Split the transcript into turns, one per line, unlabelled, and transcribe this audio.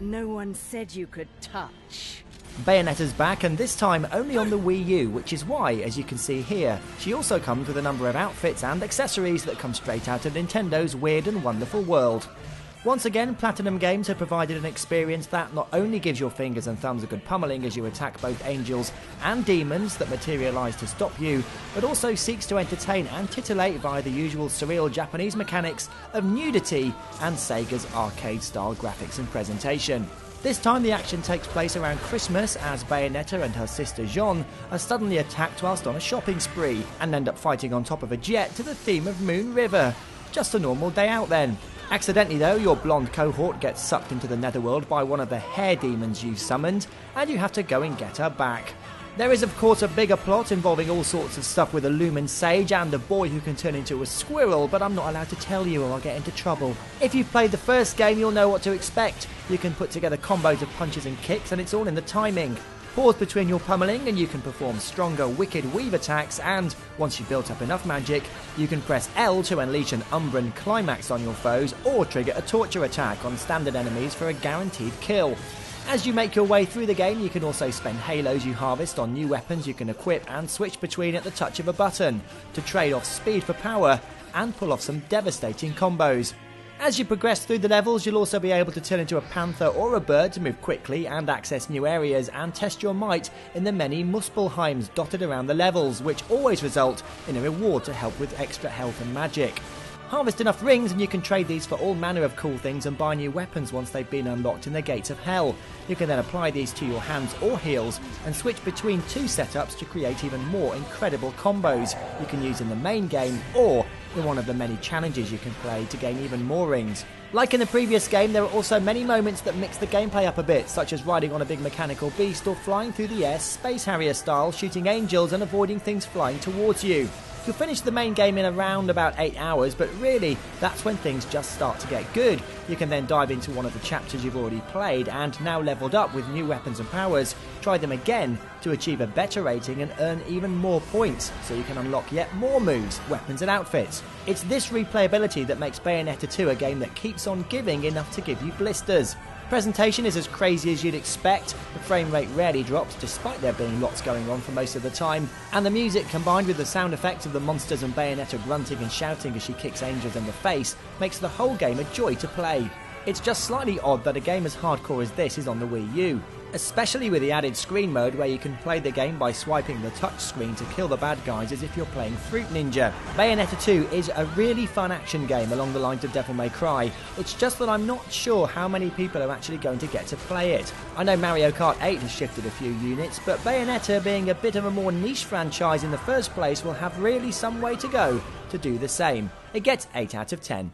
No one said you could touch.
Bayonetta's back, and this time only on the Wii U, which is why, as you can see here, she also comes with a number of outfits and accessories that come straight out of Nintendo's Weird and Wonderful World. Once again, Platinum Games have provided an experience that not only gives your fingers and thumbs a good pummeling as you attack both angels and demons that materialise to stop you, but also seeks to entertain and titillate via the usual surreal Japanese mechanics of nudity and Sega's arcade-style graphics and presentation. This time the action takes place around Christmas as Bayonetta and her sister Jeanne are suddenly attacked whilst on a shopping spree and end up fighting on top of a jet to the theme of Moon River. Just a normal day out then. Accidentally though, your blonde cohort gets sucked into the netherworld by one of the hair demons you've summoned, and you have to go and get her back. There is of course a bigger plot involving all sorts of stuff with a lumen sage and a boy who can turn into a squirrel, but I'm not allowed to tell you or I'll get into trouble. If you've played the first game, you'll know what to expect. You can put together combos of punches and kicks, and it's all in the timing. Pause between your pummeling and you can perform stronger wicked weave attacks, and once you've built up enough magic, you can press L to unleash an Umbran climax on your foes or trigger a torture attack on standard enemies for a guaranteed kill. As you make your way through the game, you can also spend halos you harvest on new weapons you can equip and switch between at the touch of a button to trade off speed for power and pull off some devastating combos. As you progress through the levels, you'll also be able to turn into a panther or a bird to move quickly and access new areas and test your might in the many Muspelheims dotted around the levels, which always result in a reward to help with extra health and magic. Harvest enough rings and you can trade these for all manner of cool things and buy new weapons once they've been unlocked in the Gates of Hell. You can then apply these to your hands or heels and switch between two setups to create even more incredible combos you can use in the main game or in one of the many challenges you can play to gain even more rings. Like in the previous game, there are also many moments that mix the gameplay up a bit, such as riding on a big mechanical beast or flying through the air Space Harrier style, shooting angels and avoiding things flying towards you. You'll finish the main game in around about 8 hours, but really, that's when things just start to get good. You can then dive into one of the chapters you've already played and now leveled up with new weapons and powers, try them again to achieve a better rating and earn even more points, so you can unlock yet more moves, weapons and outfits. It's this replayability that makes Bayonetta 2 a game that keeps on giving enough to give you blisters. Presentation is as crazy as you'd expect, the frame rate rarely drops despite there being lots going on for most of the time, and the music combined with the sound effects of the monsters and Bayonetta grunting and shouting as she kicks angels in the face makes the whole game a joy to play. It's just slightly odd that a game as hardcore as this is on the Wii U, especially with the added screen mode where you can play the game by swiping the touch screen to kill the bad guys as if you're playing Fruit Ninja. Bayonetta 2 is a really fun action game along the lines of Devil May Cry. It's just that I'm not sure how many people are actually going to get to play it. I know Mario Kart 8 has shifted a few units, but Bayonetta, being a bit of a more niche franchise in the first place, will have really some way to go to do the same. It gets 8 out of 10.